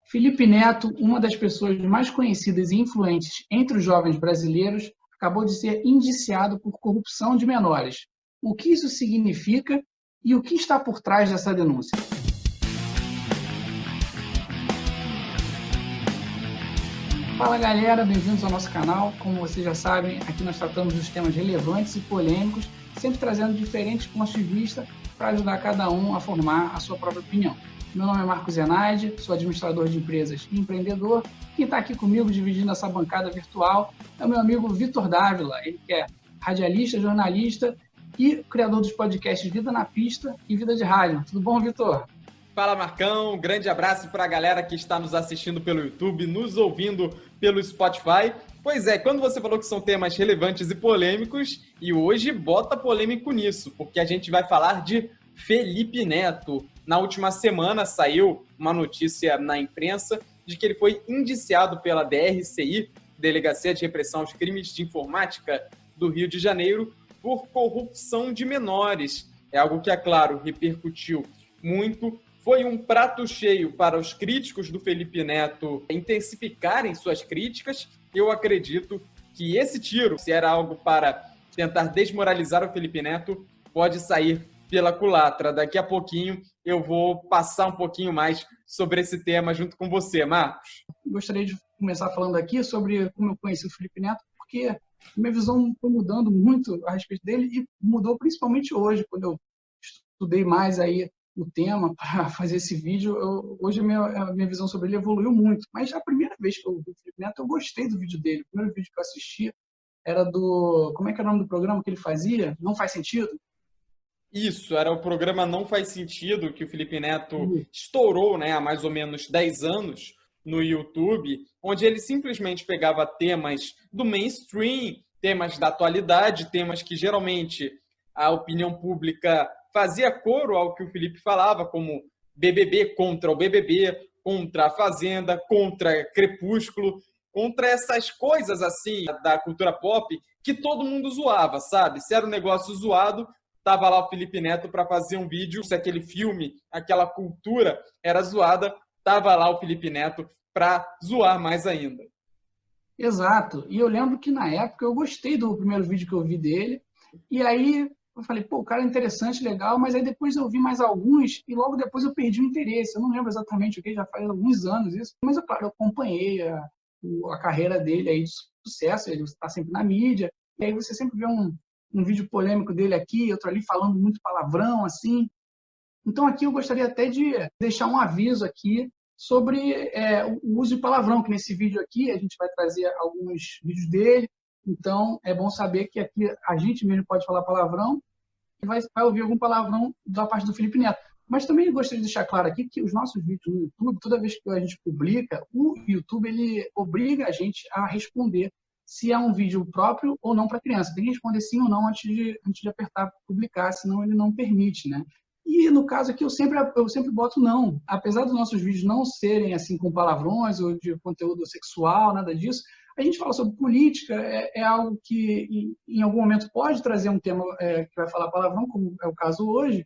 Felipe Neto, uma das pessoas mais conhecidas e influentes entre os jovens brasileiros, acabou de ser indiciado por corrupção de menores. O que isso significa e o que está por trás dessa denúncia? Fala galera, bem-vindos ao nosso canal. Como vocês já sabem, aqui nós tratamos dos temas relevantes e polêmicos, sempre trazendo diferentes pontos de vista para ajudar cada um a formar a sua própria opinião. Meu nome é Marcos Zenaide, sou administrador de empresas e empreendedor. Quem está aqui comigo dividindo essa bancada virtual é o meu amigo Vitor Dávila, ele que é radialista, jornalista e criador dos podcasts Vida na Pista e Vida de Rádio. Tudo bom, Vitor? Fala, Marcão. Um grande abraço para a galera que está nos assistindo pelo YouTube, nos ouvindo pelo Spotify. Pois é, quando você falou que são temas relevantes e polêmicos, e hoje bota polêmico nisso, porque a gente vai falar de Felipe Neto. Na última semana saiu uma notícia na imprensa de que ele foi indiciado pela DRCI, Delegacia de Repressão aos Crimes de Informática do Rio de Janeiro, por corrupção de menores. É algo que, é claro, repercutiu muito. Foi um prato cheio para os críticos do Felipe Neto intensificarem suas críticas. Eu acredito que esse tiro, se era algo para tentar desmoralizar o Felipe Neto, pode sair pela culatra. Daqui a pouquinho eu vou passar um pouquinho mais sobre esse tema junto com você, Marcos. Gostaria de começar falando aqui sobre como eu conheci o Felipe Neto, porque minha visão foi mudando muito a respeito dele e mudou principalmente hoje, quando eu estudei mais aí o tema para fazer esse vídeo. Hoje a minha visão sobre ele evoluiu muito. Mas a primeira vez que eu vi o Felipe Neto, eu gostei do vídeo dele. O primeiro vídeo que eu assisti era do... Como é que é o nome do programa que ele fazia? Não Faz Sentido? Isso, era o programa Não Faz Sentido, que o Felipe Neto estourou, né, há mais ou menos 10 anos no YouTube, onde ele simplesmente pegava temas do mainstream, temas da atualidade, temas que geralmente a opinião pública fazia coro ao que o Felipe falava, como BBB contra o BBB, contra a Fazenda, contra Crepúsculo, contra essas coisas assim da cultura pop que todo mundo zoava, sabe? Se era um negócio zoado, tava lá o Felipe Neto para fazer um vídeo. Se aquele filme, aquela cultura era zoada, tava lá o Felipe Neto para zoar mais ainda. Exato. E eu lembro que na época eu gostei do primeiro vídeo que eu vi dele. E aí eu falei, pô, o cara é interessante, legal, mas aí depois eu vi mais alguns e logo depois eu perdi o interesse. Eu não lembro exatamente o que, já faz alguns anos isso. Mas, claro, eu acompanhei a carreira dele aí de sucesso, ele está sempre na mídia. E aí você sempre vê um vídeo polêmico dele aqui, outro ali falando muito palavrão, assim. Então aqui eu gostaria até de deixar um aviso aqui sobre o uso de palavrão, que nesse vídeo aqui a gente vai trazer alguns vídeos dele, então é bom saber que aqui a gente mesmo pode falar palavrão e vai ouvir algum palavrão da parte do Felipe Neto. Mas também gostaria de deixar claro aqui que os nossos vídeos no YouTube, toda vez que a gente publica, o YouTube ele obriga a gente a responder se é um vídeo próprio ou não para criança. Tem que responder sim ou não antes de apertar publicar, senão ele não permite, né? E no caso aqui eu sempre boto não. Apesar dos nossos vídeos não serem assim com palavrões ou de conteúdo sexual, nada disso, a gente fala sobre política, é algo que em algum momento pode trazer um tema que vai falar palavrão, como é o caso hoje,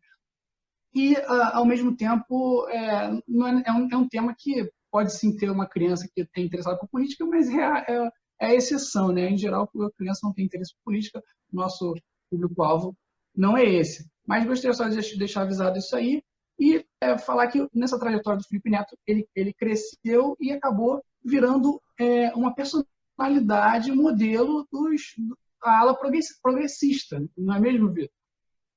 e ao mesmo tempo é um tema que pode sim ter uma criança que tem interessada por política, mas é a exceção, né? Em geral, a criança não tem interesse por política, nosso público-alvo não é esse. Mas gostaria só de deixar avisado isso aí e falar que nessa trajetória do Felipe Neto, ele cresceu e acabou virando uma personalidade, modelo da ala progressista, não é mesmo, Vitor?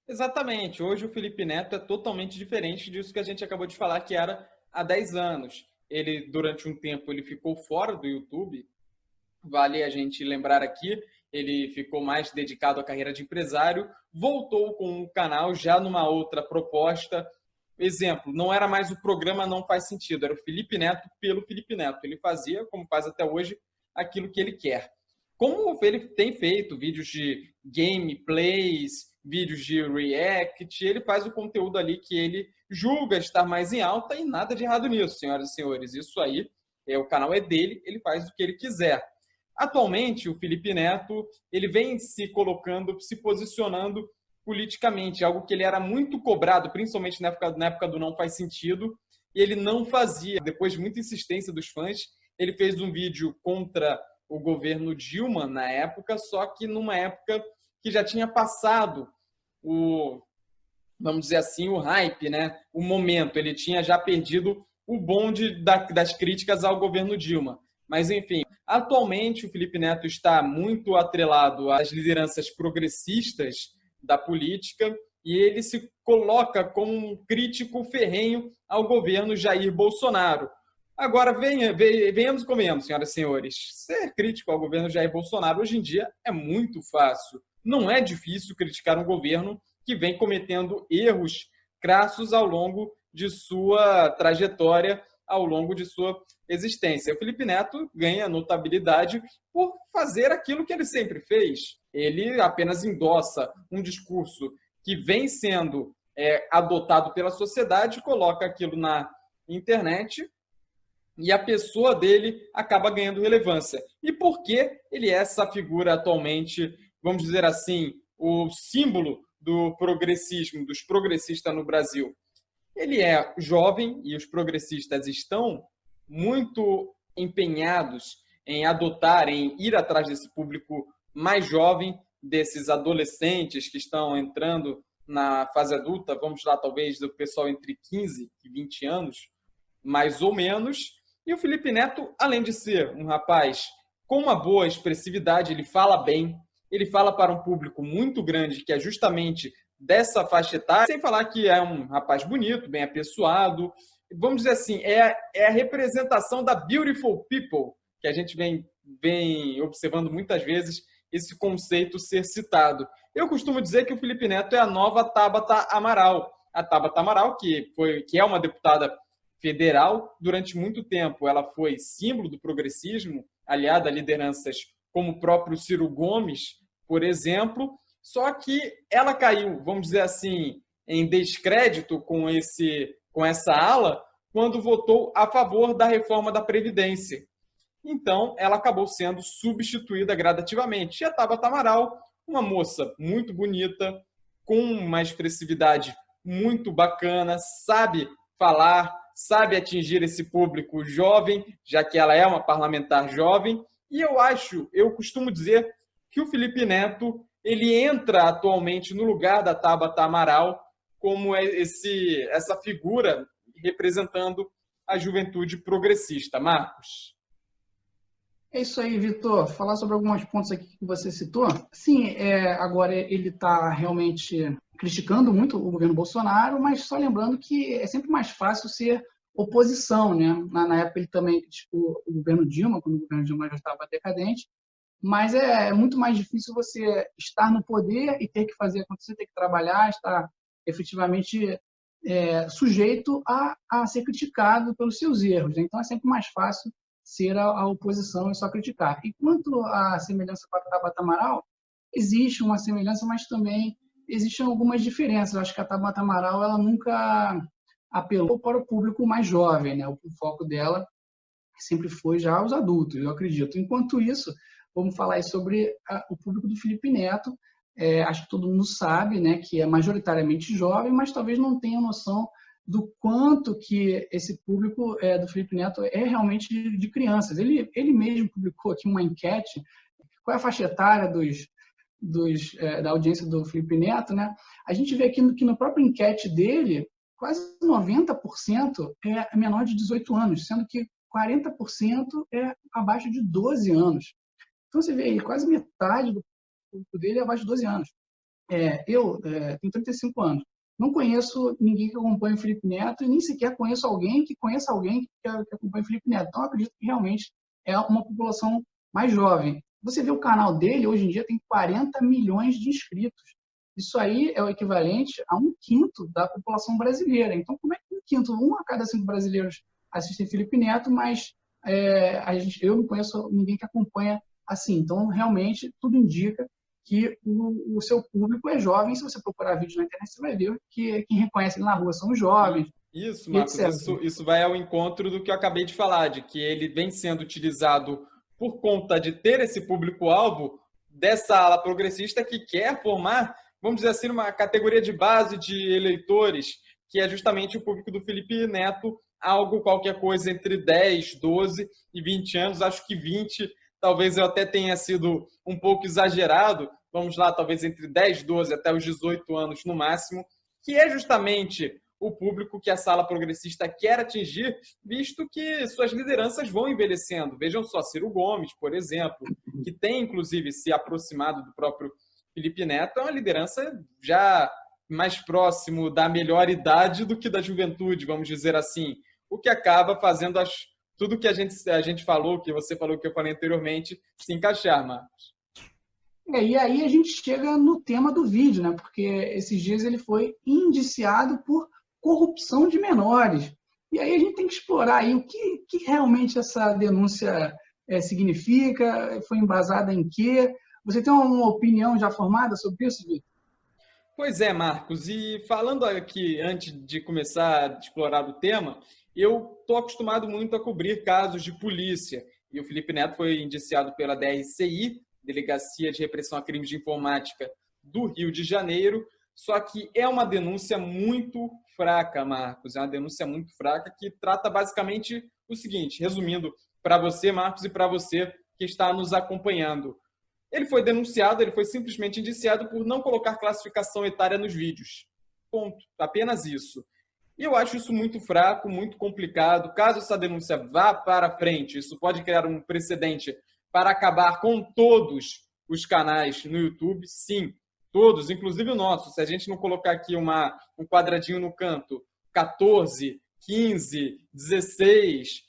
Exatamente. Hoje o Felipe Neto é totalmente diferente disso que a gente acabou de falar que era há 10 anos. Ele, durante um tempo, ele ficou fora do YouTube. Vale a gente lembrar aqui, ele ficou mais dedicado à carreira de empresário, voltou com o canal já numa outra proposta. Exemplo, não era mais o programa Não Faz Sentido, era o Felipe Neto pelo Felipe Neto. Ele fazia, como faz até hoje, aquilo que ele quer. Como ele tem feito vídeos de gameplays, vídeos de react, ele faz o conteúdo ali que ele julga estar mais em alta e nada de errado nisso, senhoras e senhores. Isso aí, o canal é dele, ele faz o que ele quiser. Atualmente, o Felipe Neto ele vem se colocando, se posicionando politicamente, algo que ele era muito cobrado, principalmente na época do Não Faz Sentido. e ele não fazia. Depois de muita insistência dos fãs, ele fez um vídeo contra o governo Dilma na época, só que numa época que já tinha passado vamos dizer assim, o hype, né? O momento. Ele tinha já perdido o bonde das críticas ao governo Dilma. Mas, enfim, atualmente o Felipe Neto está muito atrelado às lideranças progressistas da política e ele se coloca como um crítico ferrenho ao governo Jair Bolsonaro. Agora, venhamos e convenhamos, senhoras e senhores, ser crítico ao governo Jair Bolsonaro hoje em dia é muito fácil. Não é difícil criticar um governo que vem cometendo erros crassos ao longo de sua trajetória, ao longo de sua existência. O Felipe Neto ganha notabilidade por fazer aquilo que ele sempre fez. Ele apenas endossa um discurso que vem sendo adotado pela sociedade, coloca aquilo na internet e a pessoa dele acaba ganhando relevância. E por que ele é essa figura atualmente, vamos dizer assim, o símbolo do progressismo, dos progressistas no Brasil? Ele é jovem e os progressistas estão muito empenhados em adotar, em ir atrás desse público mais jovem, desses adolescentes que estão entrando na fase adulta, vamos lá, talvez do pessoal entre 15 e 20 anos, mais ou menos. E o Felipe Neto, além de ser um rapaz com uma boa expressividade, ele fala bem, ele fala para um público muito grande, que é justamente dessa faixa etária, sem falar que é um rapaz bonito, bem apessoado. Vamos dizer assim, é a representação da beautiful people, que a gente vem observando muitas vezes esse conceito ser citado. Eu costumo dizer que o Felipe Neto é a nova Tabata Amaral. A Tabata Amaral, que é uma deputada federal, durante muito tempo ela foi símbolo do progressismo, aliada a lideranças como o próprio Ciro Gomes, por exemplo, só que ela caiu, vamos dizer assim, em descrédito com essa ala quando votou a favor da reforma da Previdência. Então, ela acabou sendo substituída gradativamente. E a Tabata Amaral, uma moça muito bonita, com uma expressividade muito bacana, sabe falar, sabe atingir esse público jovem, já que ela é uma parlamentar jovem. E eu costumo dizer que o Felipe Neto ele entra atualmente no lugar da Tabata Amaral como essa figura representando a juventude progressista. Marcos? É isso aí, Vitor. Falar sobre alguns pontos aqui que você citou. Sim, agora ele está realmente criticando muito o governo Bolsonaro, mas só lembrando que é sempre mais fácil ser oposição, né? Na época ele também criticou o governo Dilma, quando o governo Dilma já estava decadente, mas é muito mais difícil você estar no poder e ter que fazer acontecer, ter que trabalhar, estar efetivamente sujeito a ser criticado pelos seus erros, né? Então é sempre mais fácil ser a oposição e só criticar. E quanto à semelhança com a Tabata Amaral, existe uma semelhança, mas também existem algumas diferenças. Eu acho que a Tabata Amaral ela nunca apelou para o público mais jovem, né? O foco dela sempre foi já os adultos, eu acredito. Enquanto isso, vamos falar aí sobre o público do Felipe Neto. Acho que todo mundo sabe, né, que é majoritariamente jovem, mas talvez não tenha noção do quanto que esse público do Felipe Neto é realmente de crianças. Ele mesmo publicou aqui uma enquete, qual é a faixa etária da audiência do Felipe Neto, né? A gente vê aqui que no próprio enquete dele, quase 90% é menor de 18 anos, sendo que 40% é abaixo de 12 anos. Então você vê aí, quase metade do público dele é abaixo de 12 anos. Eu tenho 35 anos. Não conheço ninguém que acompanhe o Felipe Neto e nem sequer conheço alguém que conheça alguém que acompanhe o Felipe Neto. Então, eu acredito que realmente é uma população mais jovem. Você vê o canal dele, hoje em dia tem 40 milhões de inscritos. Isso aí é o equivalente a 1/5 da população brasileira. Então, como é que 1/5, 1 a cada 5 brasileiros assistem Felipe Neto, mas eu não conheço ninguém que acompanha assim. Então, realmente, tudo indica que o seu público é jovem. Se você procurar vídeo na internet, você vai ver que quem reconhece ele na rua são os jovens. Isso, Marcos, isso vai ao encontro do que eu acabei de falar, de que ele vem sendo utilizado por conta de ter esse público-alvo dessa ala progressista que quer formar, vamos dizer assim, uma categoria de base de eleitores, que é justamente o público do Felipe Neto algo, qualquer coisa entre 10, 12 e 20 anos. Acho que 20, talvez eu até tenha sido um pouco exagerado. Vamos lá, talvez entre 10, 12 até os 18 anos no máximo, que é justamente o público que a Sala Progressista quer atingir, visto que suas lideranças vão envelhecendo. Vejam só, Ciro Gomes, por exemplo, que tem, inclusive, se aproximado do próprio Felipe Neto, é uma liderança já mais próximo da melhor idade do que da juventude, vamos dizer assim, o que acaba fazendo tudo que a gente falou, que você falou, que eu falei anteriormente, se encaixar, Marcos. E aí a gente chega no tema do vídeo, né? Porque esses dias ele foi indiciado por corrupção de menores. E aí a gente tem que explorar aí o que realmente essa denúncia significa, foi embasada em quê? Você tem uma opinião já formada sobre isso, Vitor? Pois é, Marcos. E falando aqui, antes de começar a explorar o tema, eu estou acostumado muito a cobrir casos de polícia. E o Felipe Neto foi indiciado pela DRCI, Delegacia de Repressão a Crimes de Informática do Rio de Janeiro, só que é uma denúncia muito fraca, Marcos. É uma denúncia muito fraca que trata basicamente o seguinte, resumindo para você, Marcos, e para você que está nos acompanhando. Ele foi denunciado, ele foi simplesmente indiciado por não colocar classificação etária nos vídeos. Ponto. Apenas isso. E eu acho isso muito fraco, muito complicado. Caso essa denúncia vá para frente, isso pode criar um precedente para acabar com todos os canais no YouTube. Sim, todos, inclusive o nosso. Se a gente não colocar aqui um quadradinho no canto, 14, 15, 16,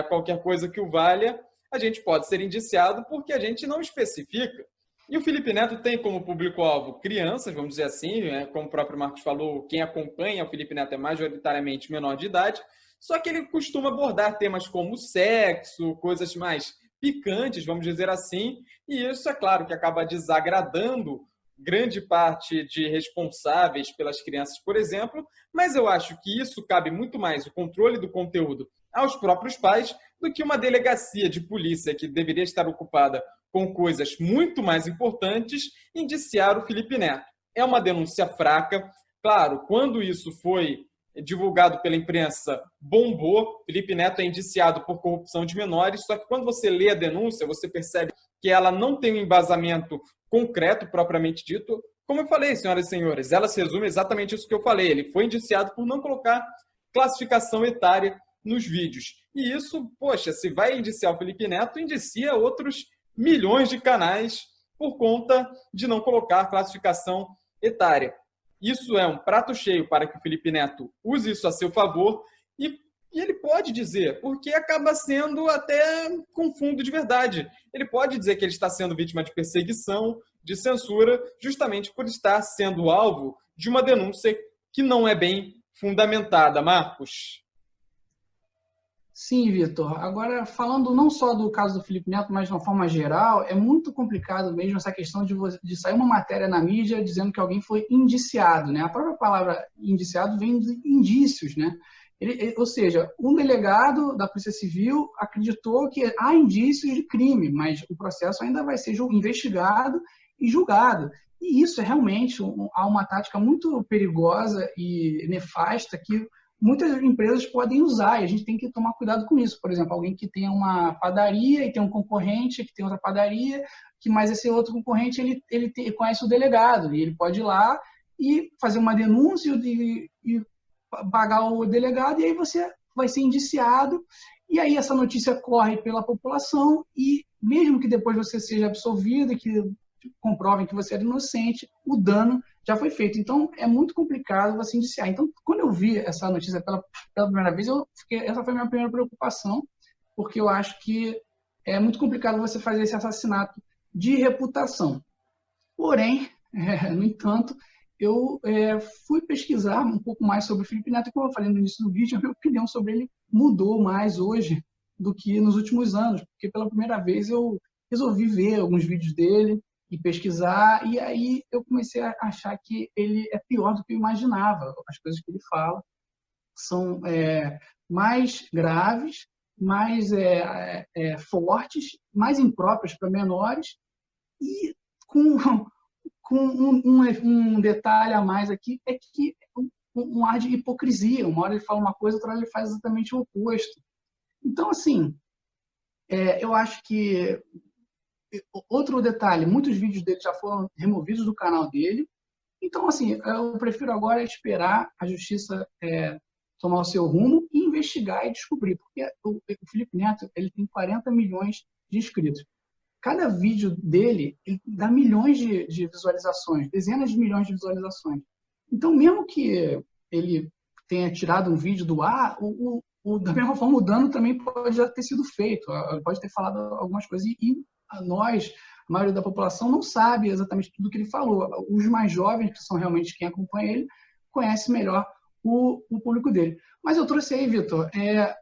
qualquer coisa que o valha, a gente pode ser indiciado porque a gente não especifica. E o Felipe Neto tem como público-alvo crianças, vamos dizer assim, como o próprio Marcos falou, quem acompanha o Felipe Neto é majoritariamente menor de idade, só que ele costuma abordar temas como sexo, coisas mais picantes, vamos dizer assim, e isso é claro que acaba desagradando grande parte de responsáveis pelas crianças, por exemplo, mas eu acho que isso cabe muito mais o controle do conteúdo aos próprios pais do que uma delegacia de polícia que deveria estar ocupada com coisas muito mais importantes, indiciar o Felipe Neto. É uma denúncia fraca. Claro, quando isso foi divulgado pela imprensa, bombou. Felipe Neto é indiciado por corrupção de menores, só que quando você lê a denúncia, você percebe que ela não tem um embasamento concreto, propriamente dito. Como eu falei, senhoras e senhores, ela se resume exatamente isso que eu falei. Ele foi indiciado por não colocar classificação etária nos vídeos. E isso, poxa, se vai indiciar o Felipe Neto, indicia outros milhões de canais por conta de não colocar classificação etária. Isso é um prato cheio para que o Felipe Neto use isso a seu favor e ele pode dizer, porque acaba sendo até com fundo de verdade. Ele pode dizer que ele está sendo vítima de perseguição, de censura, justamente por estar sendo alvo de uma denúncia que não é bem fundamentada. Marcos? Sim, Vitor. Agora, falando não só do caso do Felipe Neto, mas de uma forma geral, é muito complicado mesmo essa questão de sair uma matéria na mídia dizendo que alguém foi indiciado, né? A própria palavra indiciado vem de indícios, né? Ou seja, um delegado da Polícia Civil acreditou que há indícios de crime, mas o processo ainda vai ser investigado e julgado. E isso é realmente uma tática muito perigosa e nefasta que muitas empresas podem usar e a gente tem que tomar cuidado com isso. Por exemplo, alguém que tem uma padaria e tem um concorrente que tem outra padaria, mas esse outro concorrente ele conhece o delegado e ele pode ir lá e fazer uma denúncia e pagar o delegado e aí você vai ser indiciado e aí essa notícia corre pela população e mesmo que depois você seja absolvido e que comprovem que você era inocente, o dano já foi feito. Então, é muito complicado você indiciar. Então, quando eu vi essa notícia pela primeira vez, essa foi a minha primeira preocupação, porque eu acho que é muito complicado você fazer esse assassinato de reputação. Porém, no entanto, eu fui pesquisar um pouco mais sobre o Felipe Neto, e como eu falei no início do vídeo, a minha opinião sobre ele mudou mais hoje do que nos últimos anos, porque pela primeira vez eu resolvi ver alguns vídeos dele, e pesquisar, e aí eu comecei a achar que ele é pior do que eu imaginava. As coisas que ele fala são mais graves, mais fortes, mais impróprias para menores, e com um detalhe a mais aqui, é que um ar de hipocrisia. Uma hora ele fala uma coisa, outra hora ele faz exatamente o oposto. Então, assim, eu acho que... Outro detalhe, muitos vídeos dele já foram removidos do canal dele. Então, assim, eu prefiro agora esperar a justiça tomar o seu rumo e investigar e descobrir. Porque o Felipe Neto, ele tem 40 milhões de inscritos. Cada vídeo dele ele dá milhões de visualizações, dezenas de milhões de visualizações. Então, mesmo que ele tenha tirado um vídeo do ar, da mesma forma, o dano também pode já ter sido feito. Ele pode ter falado algumas coisas. E nós, a maioria da população, não sabe exatamente tudo que ele falou. Os mais jovens, que são realmente quem acompanha ele, conhecem melhor o público dele. Mas eu trouxe aí, Vitor,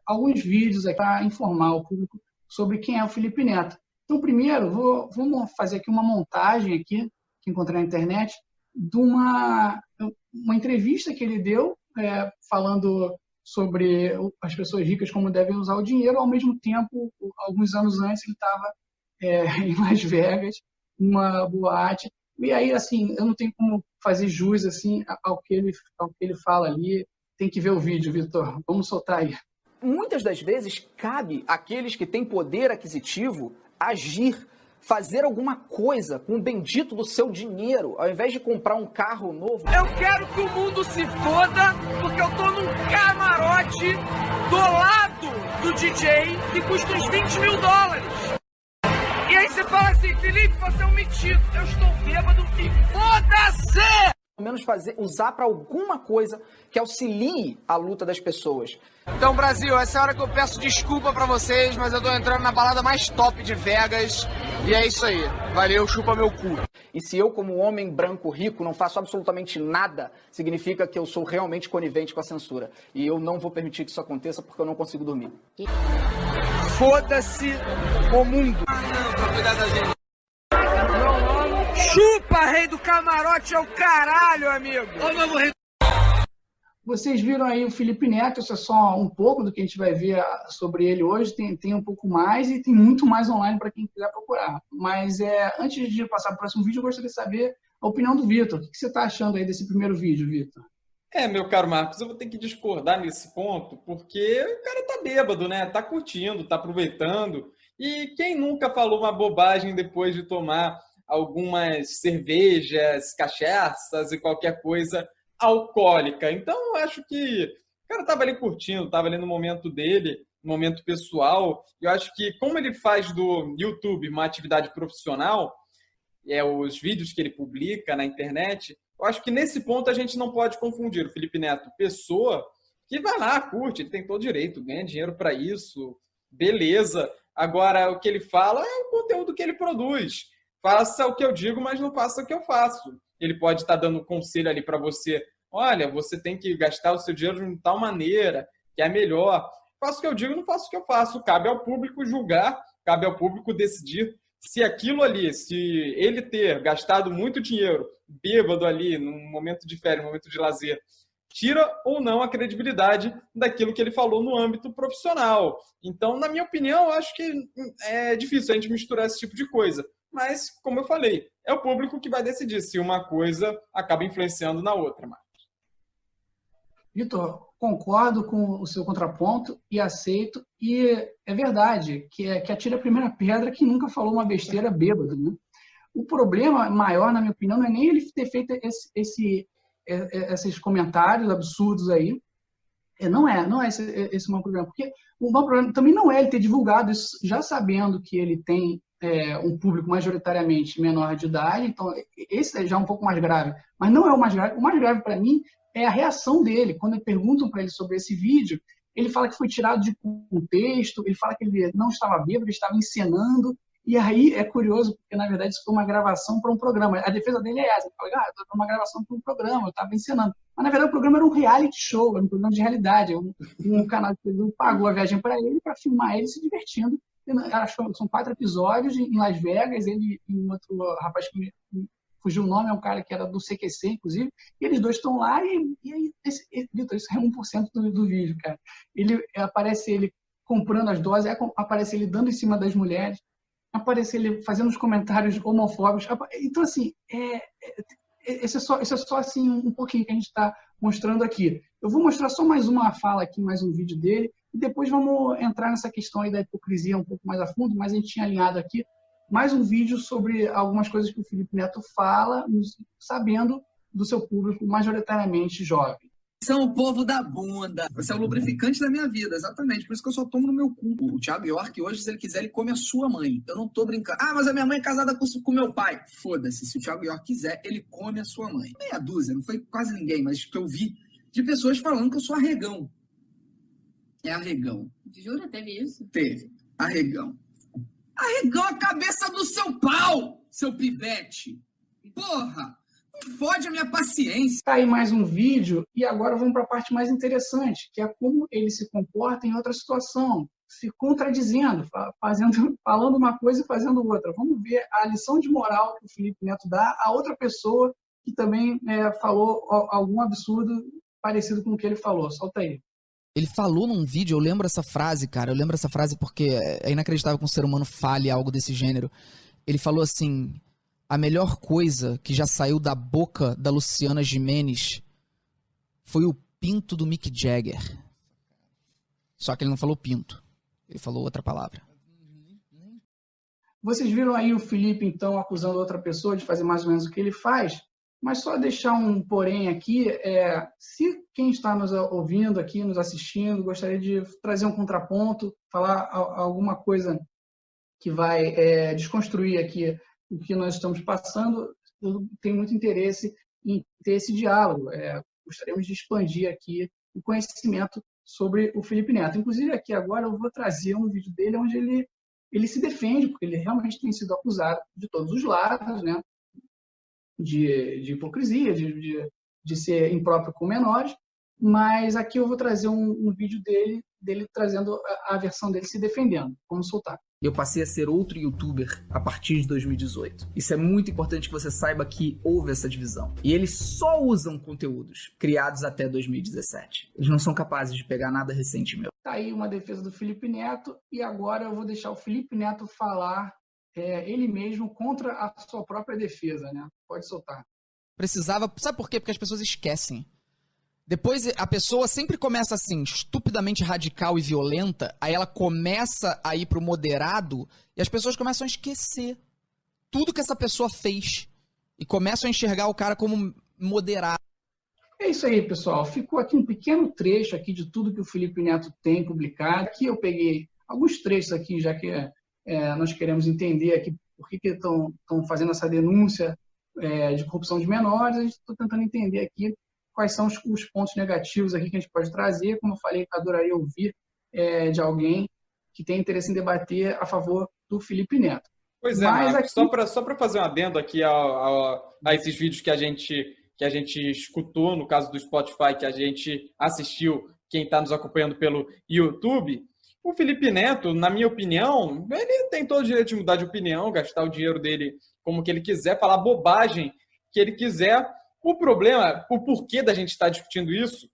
alguns vídeos para informar o público sobre quem é o Felipe Neto. Então, primeiro, vamos fazer aqui uma montagem aqui, que encontrei na internet, de uma entrevista que ele deu, falando sobre as pessoas ricas, como devem usar o dinheiro. Ao mesmo tempo, alguns anos antes, ele estava em Las Vegas, numa boate. E aí, assim, eu não tenho como fazer jus assim, ao que ele fala ali. Tem que ver o vídeo, Vitor. Vamos soltar aí. Muitas das vezes, cabe àqueles que têm poder aquisitivo agir, fazer alguma coisa com o bendito do seu dinheiro, ao invés de comprar um carro novo. Eu quero que o mundo se foda, porque eu tô num camarote do lado do DJ que custa uns 20 mil dólares. E aí você fala assim, Felipe, você é um metido. Eu estou bêbado e foda-se! Pelo menos usar para alguma coisa que auxilie a luta das pessoas. Então, Brasil, essa é a hora que eu peço desculpa pra vocês, mas eu tô entrando na balada mais top de Vegas. E é isso aí. Valeu, chupa meu cu. E se eu, como homem branco rico, não faço absolutamente nada, significa que eu sou realmente conivente com a censura. E eu não vou permitir que isso aconteça porque eu não consigo dormir. Foda-se o mundo. Chupa, rei do camarote é o caralho, amigo. Ô, meu rei. Vocês viram aí o Felipe Neto, isso é só um pouco do que a gente vai ver sobre ele hoje, tem um pouco mais e tem muito mais online para quem quiser procurar. Mas antes de passar para o próximo vídeo, eu gostaria de saber a opinião do Vitor. O que você está achando aí desse primeiro vídeo, Vitor? Meu caro Marcos, eu vou ter que discordar nesse ponto, porque o cara tá bêbado, né? Tá curtindo, tá aproveitando. E quem nunca falou uma bobagem depois de tomar algumas cervejas, cachaças e qualquer coisa alcoólica? Então, eu acho que o cara estava ali curtindo, estava ali no momento dele, no momento pessoal. Eu acho que, como ele faz do YouTube uma atividade profissional, os vídeos que ele publica na internet, eu acho que nesse ponto a gente não pode confundir o Felipe Neto, pessoa que vai lá, curte, ele tem todo direito, ganha dinheiro para isso, beleza. Agora, o que ele fala é o conteúdo que ele produz. Faça o que eu digo, mas não faça o que eu faço. Ele pode estar dando conselho ali para você. Olha, você tem que gastar o seu dinheiro de tal maneira, que é melhor. Faço o que eu digo, não faço o que eu faço. Cabe ao público julgar, cabe ao público decidir se aquilo ali, se ele ter gastado muito dinheiro, bêbado ali, num momento de férias, num momento de lazer, tira ou não a credibilidade daquilo que ele falou no âmbito profissional. Então, na minha opinião, eu acho que é difícil a gente misturar esse tipo de coisa. Mas, como eu falei, é o público que vai decidir se uma coisa acaba influenciando na outra. Vitor, concordo com o seu contraponto e aceito. E é verdade que atira a primeira pedra que nunca falou uma besteira bêbado, né? O problema maior, na minha opinião, não é nem ele ter feito esses comentários absurdos aí. Não é esse o meu problema. Porque o meu problema também não é ele ter divulgado isso já sabendo que ele tem um público majoritariamente menor de idade. Então, esse é já um pouco mais grave. Mas não é o mais grave. O mais grave para mim é a reação dele. Quando perguntam para ele sobre esse vídeo, ele fala que foi tirado de contexto, ele fala que ele não estava bêbado, ele estava encenando. E aí é curioso, porque na verdade isso foi uma gravação para um programa. A defesa dele é essa. Ele fala, eu estou uma gravação para um programa, eu estava encenando. Mas na verdade o programa era um reality show, era um programa de realidade. Um canal de TV pagou a viagem para ele, para filmar ele se divertindo. São 4 episódios em Las Vegas, ele e um outro rapaz que fugiu o nome, é um cara que era do CQC, inclusive, e eles dois estão lá e Vitor, isso é 1% do vídeo, cara. Aparece ele comprando as doses, aparece ele dando em cima das mulheres, aparece ele fazendo os comentários homofóbicos. Então, assim, esse é só assim, um pouquinho que a gente está mostrando aqui. Eu vou mostrar só mais uma fala aqui, mais um vídeo dele, e depois vamos entrar nessa questão aí da hipocrisia um pouco mais a fundo, mas a gente tinha alinhado aqui mais um vídeo sobre algumas coisas que o Felipe Neto fala, sabendo do seu público majoritariamente jovem. São o povo da bunda. Você é o lubrificante da minha vida, exatamente. Por isso que eu só tomo no meu cu. O Thiago York, hoje, se ele quiser, ele come a sua mãe. Eu não tô brincando. Ah, mas a minha mãe é casada com meu pai. Foda-se. Se o Thiago York quiser, ele come a sua mãe. Meia dúzia, não foi quase ninguém, mas que eu vi de pessoas falando que eu sou arregão. É arregão. Jura? Teve isso? Teve. Arregão. Arregão a cabeça do seu pau, seu pivete. Porra! Não fode a minha paciência. Tá aí mais um vídeo e agora vamos para a parte mais interessante, que é como ele se comporta em outra situação, se contradizendo, falando uma coisa e fazendo outra. Vamos ver a lição de moral que o Felipe Neto dá a outra pessoa que também falou algum absurdo parecido com o que ele falou. Solta aí. Ele falou num vídeo, eu lembro essa frase, cara, eu lembro essa frase porque é inacreditável que um ser humano fale algo desse gênero. Ele falou assim: a melhor coisa que já saiu da boca da Luciana Gimenez foi o pinto do Mick Jagger. Só que ele não falou pinto, ele falou outra palavra. Vocês viram aí o Felipe, então, acusando outra pessoa de fazer mais ou menos o que ele faz, mas só deixar um porém aqui, se quem está nos ouvindo aqui, nos assistindo, gostaria de trazer um contraponto, falar alguma coisa que vai desconstruir aqui o que nós estamos passando, eu tenho muito interesse em ter esse diálogo. Gostaríamos de expandir aqui o conhecimento sobre o Felipe Neto. Inclusive, aqui agora eu vou trazer um vídeo dele onde ele se defende, porque ele realmente tem sido acusado de todos os lados, né? De hipocrisia, de ser impróprio com menores, mas aqui eu vou trazer um vídeo dele trazendo a versão dele se defendendo. Vamos soltar. Eu passei a ser outro youtuber a partir de 2018. Isso é muito importante que você saiba que houve essa divisão. E eles só usam conteúdos criados até 2017. Eles não são capazes de pegar nada recente meu. Tá aí uma defesa do Felipe Neto, e agora eu vou deixar o Felipe Neto falar ele mesmo contra a sua própria defesa, né? Pode soltar. Precisava... Sabe por quê? Porque as pessoas esquecem. Depois a pessoa sempre começa assim, estupidamente radical e violenta, aí ela começa a ir pro moderado e as pessoas começam a esquecer tudo que essa pessoa fez e começam a enxergar o cara como moderado. É isso aí, pessoal. Ficou aqui um pequeno trecho aqui de tudo que o Felipe Neto tem publicado. Aqui eu peguei alguns trechos aqui, já que nós queremos entender aqui por que estão fazendo essa denúncia de corrupção de menores. A gente está tentando entender aqui quais são os pontos negativos aqui que a gente pode trazer. Como eu falei, adoraria ouvir de alguém que tem interesse em debater a favor do Felipe Neto. Pois é, Marcos, só para fazer um adendo aqui a esses vídeos que a gente escutou, no caso do Spotify, que a gente assistiu, quem está nos acompanhando pelo YouTube, o Felipe Neto, na minha opinião, ele tem todo o direito de mudar de opinião, gastar o dinheiro dele como que ele quiser, falar bobagem que ele quiser. O problema, o porquê da gente estar discutindo isso,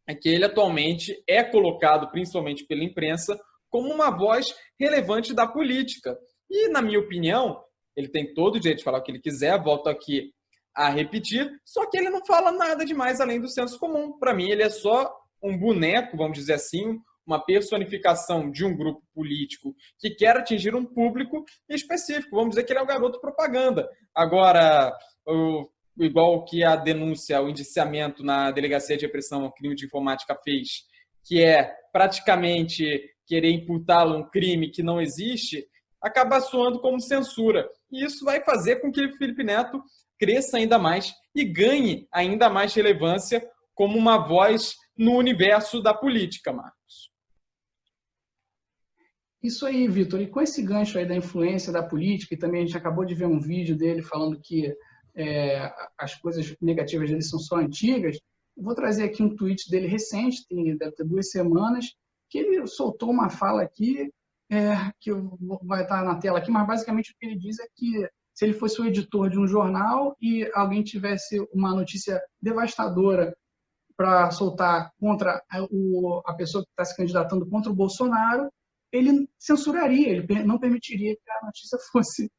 é que ele atualmente é colocado, principalmente pela imprensa, como uma voz relevante da política. E, na minha opinião, ele tem todo o direito de falar o que ele quiser, volto aqui a repetir, só que ele não fala nada demais além do senso comum. Para mim, ele é só um boneco, vamos dizer assim, uma personificação de um grupo político que quer atingir um público específico. Vamos dizer que ele é o garoto propaganda. Agora, igual que a denúncia, o indiciamento na Delegacia de Repressão ao Crime de Informática fez, que é praticamente querer imputá-lo um crime que não existe, acaba soando como censura. E isso vai fazer com que o Felipe Neto cresça ainda mais e ganhe ainda mais relevância como uma voz no universo da política, Marcos. Isso aí, Vitor. E com esse gancho aí da influência da política, e também a gente acabou de ver um vídeo dele falando que as coisas negativas dele são só antigas, eu vou trazer aqui um tweet dele recente, deve ter 2 semanas, que ele soltou uma fala aqui, que vai estar na tela aqui, mas basicamente o que ele diz é que se ele fosse o editor de um jornal e alguém tivesse uma notícia devastadora para soltar contra a pessoa que está se candidatando contra o Bolsonaro, ele censuraria, ele não permitiria que a notícia fosse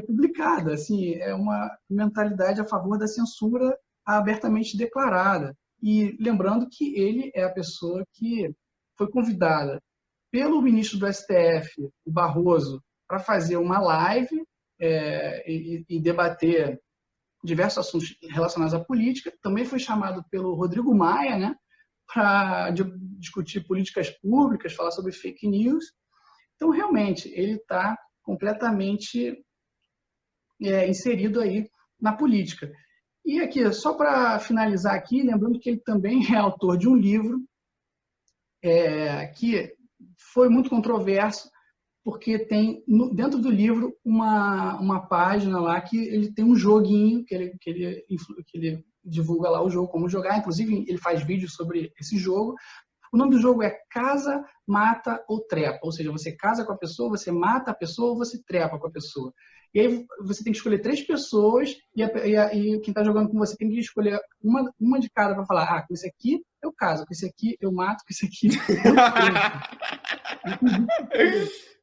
publicada. Assim, é uma mentalidade a favor da censura abertamente declarada. E lembrando que ele é a pessoa que foi convidada pelo ministro do STF, o Barroso, para fazer uma live e debater diversos assuntos relacionados à política. Também foi chamado pelo Rodrigo Maia, né, para discutir políticas públicas, falar sobre fake news. Então, realmente, ele está completamente inserido aí na política. E aqui, só para finalizar aqui, lembrando que ele também é autor de um livro que foi muito controverso, porque tem dentro do livro uma página lá que ele tem um joguinho que ele divulga lá o jogo, como jogar. Inclusive, ele faz vídeos sobre esse jogo. O nome do jogo é Casa, Mata ou Trepa. Ou seja, você casa com a pessoa, você mata a pessoa ou você trepa com a pessoa. E aí você tem que escolher 3 pessoas e quem está jogando com você tem que escolher uma de cada para falar, com esse aqui eu caso, com esse aqui eu mato, com esse aqui eu trepo.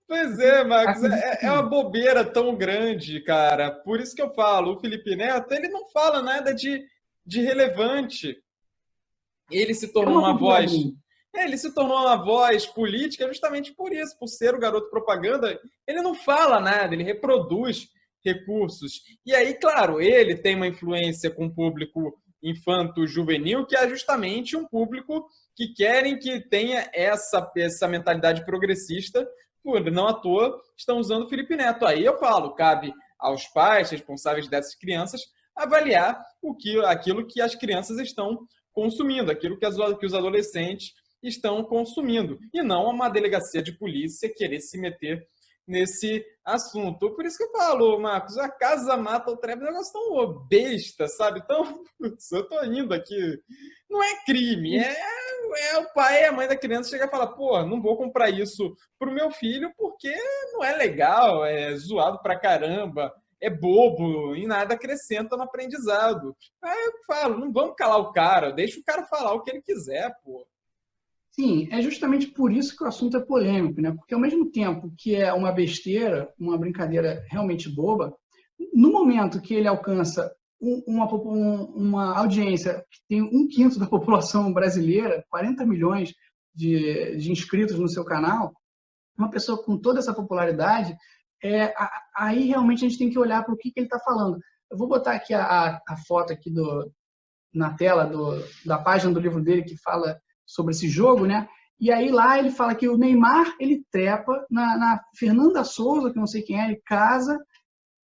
Pois é, Marcos, é uma bobeira tão grande, cara. Por isso que eu falo, o Felipe Neto, ele não fala nada de relevante. Ele se tornou uma voz... Ele se tornou uma voz política justamente por isso, por ser o garoto propaganda. Ele não fala nada, ele reproduz recursos. E aí, claro, ele tem uma influência com o público infanto-juvenil, que é justamente um público que querem que tenha essa mentalidade progressista. Não à toa estão usando o Felipe Neto. Aí eu falo, cabe aos pais responsáveis dessas crianças avaliar aquilo que as crianças estão consumindo, aquilo que os adolescentes estão consumindo, e não uma delegacia de polícia querer se meter nesse assunto. Por isso que eu falo, Marcos, a Casa Mata ou Trepa é um negócio tão besta, sabe? Então, eu tô indo aqui. Não é crime, é o pai e a mãe da criança chega e fala, pô, não vou comprar isso pro meu filho porque não é legal, é zoado pra caramba, é bobo e nada acrescenta no aprendizado. Aí eu falo, não vamos calar o cara, deixa o cara falar o que ele quiser, pô. Sim, é justamente por isso que o assunto é polêmico, né? Porque ao mesmo tempo que é uma besteira, uma brincadeira realmente boba, no momento que ele alcança uma audiência que tem 1/5 da população brasileira, 40 milhões de inscritos no seu canal, uma pessoa com toda essa popularidade, aí realmente a gente tem que olhar para o que ele está falando. Eu vou botar aqui a foto aqui na tela da página do livro dele que fala sobre esse jogo, né? E aí lá ele fala que o Neymar, ele trepa na Fernanda Souza, que não sei quem é, ele casa,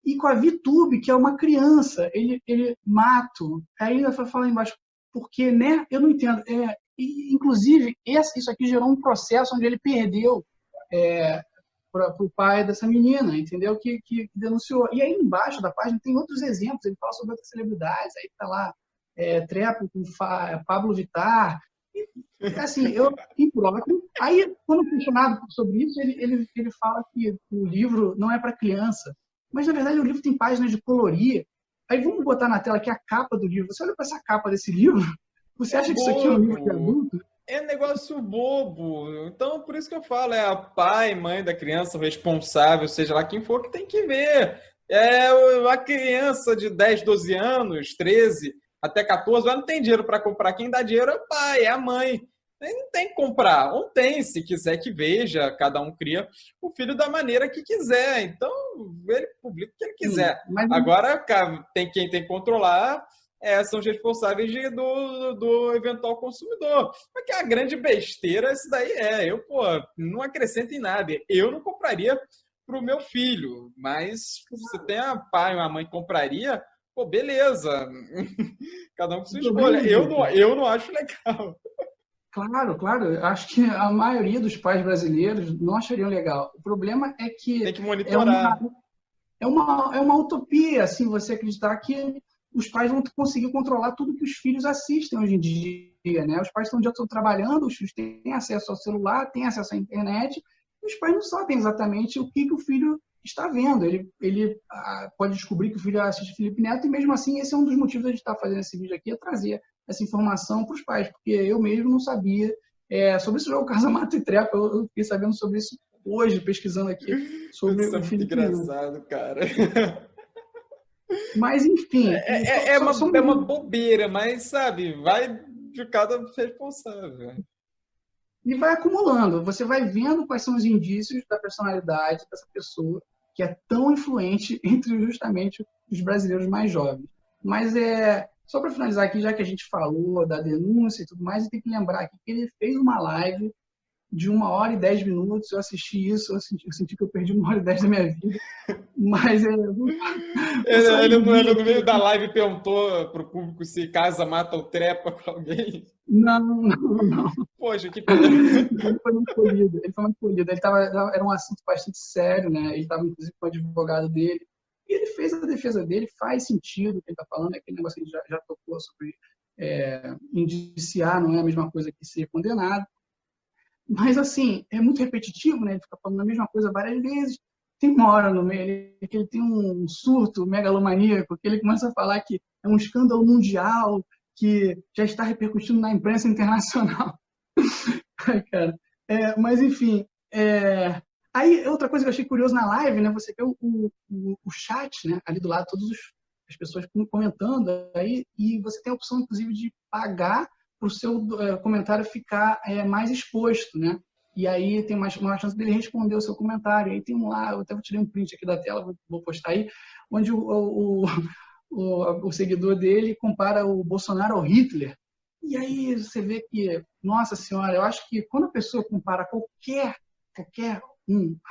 e com a VTube, que é uma criança, ele mata. Aí ainda fala embaixo, porque, né? Eu não entendo. Inclusive, isso aqui gerou um processo onde ele perdeu para o pai dessa menina, entendeu? Que denunciou. E aí embaixo da página tem outros exemplos, ele fala sobre outras celebridades, aí tá lá, trepa com Pablo Vittar. Assim, eu impróprio. Aí, quando questionado sobre isso, ele fala que o livro não é para criança. Mas, na verdade, o livro tem páginas de colorir. Aí vamos botar na tela aqui a capa do livro. Você olha para essa capa desse livro, você acha que isso aqui é um livro de adulto? É negócio bobo. Então, por isso que eu falo, é a pai, mãe da criança, o responsável, seja lá quem for, que tem que ver. A criança de 10, 12 anos, 13... até 14 anos não tem dinheiro para comprar. Quem dá dinheiro é o pai, é a mãe. Não tem que comprar. Ou tem, se quiser que veja, cada um cria o filho da maneira que quiser. Então, ele publica o que ele quiser. Sim, mas... Agora, quem tem que controlar são os responsáveis do eventual consumidor. Porque a grande besteira isso daí não acrescenta em nada. Eu não compraria para o meu filho, mas se tem a pai ou a mãe que compraria, pô, beleza. Cada um com sua escolha. Eu não acho legal. Claro. Eu acho que a maioria dos pais brasileiros não achariam legal. O problema é que... tem que monitorar. É uma utopia, assim, você acreditar que os pais vão conseguir controlar tudo que os filhos assistem hoje em dia, né? Os pais estão trabalhando, os filhos têm acesso ao celular, têm acesso à internet, e os pais não sabem exatamente o que o filho está vendo. Ele pode descobrir que o filho assiste Felipe Neto e, mesmo assim, esse é um dos motivos de a gente estar fazendo esse vídeo aqui, é trazer essa informação para os pais, porque eu mesmo não sabia sobre esse jogo Casa, Mata e Trepa. Eu fiquei sabendo sobre isso hoje pesquisando aqui sobre Isso é o muito Felipe Neto. engraçado, cara. Mas, enfim... É uma bobeira, mas, sabe, vai de cada responsável. E vai acumulando. Você vai vendo quais são os indícios da personalidade dessa pessoa que é tão influente entre justamente os brasileiros mais jovens. Mas só para finalizar aqui, já que a gente falou da denúncia e tudo mais, eu tenho que lembrar aqui que ele fez uma live de 1h10. Eu assisti isso, eu senti que eu perdi 1h10 da minha vida. Mas ele no meio da live perguntou para o público se casa, mata ou trepa com alguém. Não. Poxa, que pena. Ele foi muito polido. Era um assunto bastante sério, né? Ele estava, inclusive, com o advogado dele. E ele fez a defesa dele, faz sentido o que ele está falando, aquele negócio que ele já tocou sobre indiciar, não é a mesma coisa que ser condenado. Mas, assim, é muito repetitivo, né? Ele fica falando a mesma coisa várias vezes. Tem uma hora no meio que ele tem um surto megalomaníaco, que ele começa a falar que é um escândalo mundial, que já está repercutindo na imprensa internacional. Ai, cara. Mas, enfim... Aí, outra coisa que eu achei curioso na live, né? Você vê o chat, né? Ali do lado, todas as pessoas comentando, aí, e você tem a opção, inclusive, de pagar para o seu comentário ficar mais exposto, né? E aí tem uma chance dele responder o seu comentário. Aí tem lá, eu até tirei um print aqui da tela, vou postar aí, onde o seguidor dele compara o Bolsonaro ao Hitler. E aí você vê que, nossa senhora, eu acho que quando a pessoa compara qualquer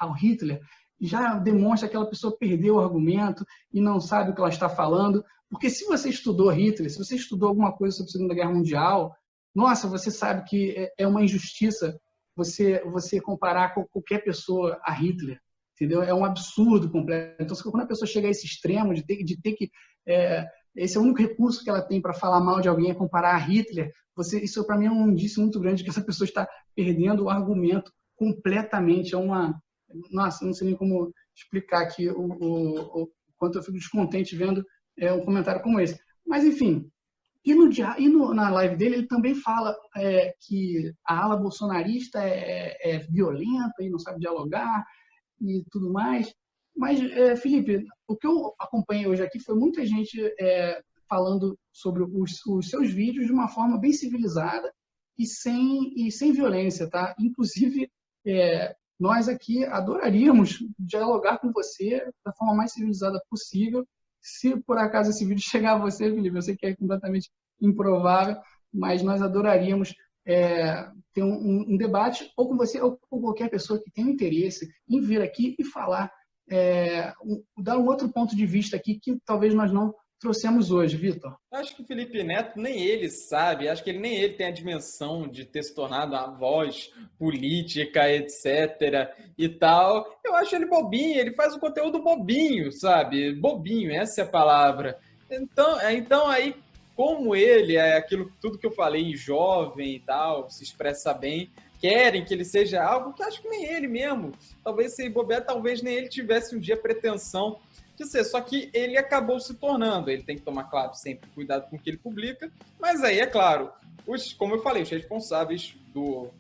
ao Hitler, já demonstra que aquela pessoa perdeu o argumento e não sabe o que ela está falando. Porque se você estudou Hitler, se você estudou alguma coisa sobre a Segunda Guerra Mundial, nossa, você sabe que é uma injustiça você comparar com qualquer pessoa a Hitler, entendeu? É um absurdo completo. Então, quando a pessoa chega a esse extremo de ter que... esse é o único recurso que ela tem para falar mal de alguém, é comparar a Hitler, isso para mim é um indício muito grande que essa pessoa está perdendo o argumento completamente. Nossa, não sei nem como explicar aqui o quanto eu fico descontente vendo um comentário como esse. Mas, enfim, na live dele, ele também fala que a ala bolsonarista é violenta e não sabe dialogar e tudo mais. Mas, Felipe, o que eu acompanhei hoje aqui foi muita gente falando sobre os seus vídeos de uma forma bem civilizada e sem violência, tá? Inclusive, nós aqui adoraríamos dialogar com você da forma mais civilizada possível. Se por acaso esse vídeo chegar a você, Felipe, eu sei que é completamente improvável, mas nós adoraríamos ter um debate ou com você ou com qualquer pessoa que tenha interesse em vir aqui e falar, dar um outro ponto de vista aqui que talvez nós não trouxemos hoje, Vitor. Acho que o Felipe Neto nem ele sabe, acho que nem ele tem a dimensão de ter se tornado a voz política, etc. e tal. Eu acho ele bobinho, ele faz um conteúdo bobinho, sabe? Bobinho, essa é a palavra. Então aí, como ele é aquilo tudo que eu falei, jovem e tal, se expressa bem, querem que ele seja algo que acho que nem ele mesmo. Talvez se bobear, talvez nem ele tivesse um dia pretensão de ser, só que ele acabou se tornando. Ele tem que tomar, claro, sempre cuidado com o que ele publica, mas aí, é claro, como eu falei, os responsáveis do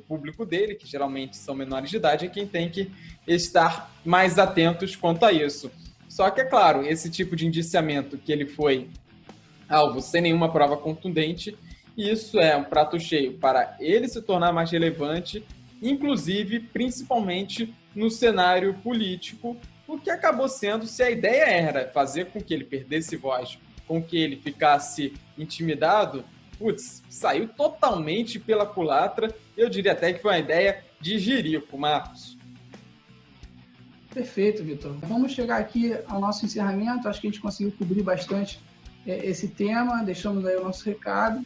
público dele, que geralmente são menores de idade, é quem tem que estar mais atentos quanto a isso. Só que, é claro, esse tipo de indiciamento que ele foi alvo sem nenhuma prova contundente, isso é um prato cheio para ele se tornar mais relevante, inclusive, principalmente no cenário político, o que acabou sendo, se a ideia era fazer com que ele perdesse voz, com que ele ficasse intimidado, saiu totalmente pela culatra. Eu diria até que foi uma ideia de jirico, Marcos. Perfeito, Vitor. Vamos chegar aqui ao nosso encerramento. Acho que a gente conseguiu cobrir bastante esse tema, deixamos aí o nosso recado.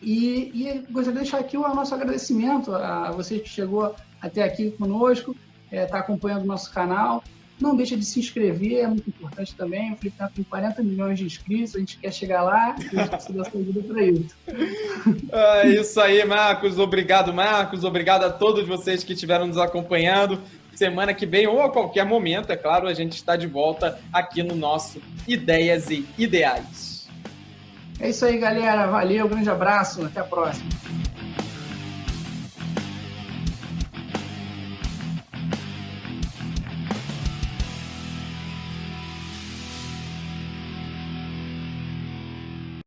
E gostaria de deixar aqui o nosso agradecimento a você que chegou até aqui conosco, está acompanhando o nosso canal. Não deixa de se inscrever, é muito importante também. O Felipe está com 40 milhões de inscritos, a gente quer chegar lá e a gente precisa da sua ajuda para isso. É isso aí, Marcos. Obrigado, Marcos. Obrigado a todos vocês que estiveram nos acompanhando. Semana que vem, ou a qualquer momento, é claro, a gente está de volta aqui no nosso Ideias e Ideais. É isso aí, galera. Valeu, grande abraço. Até a próxima.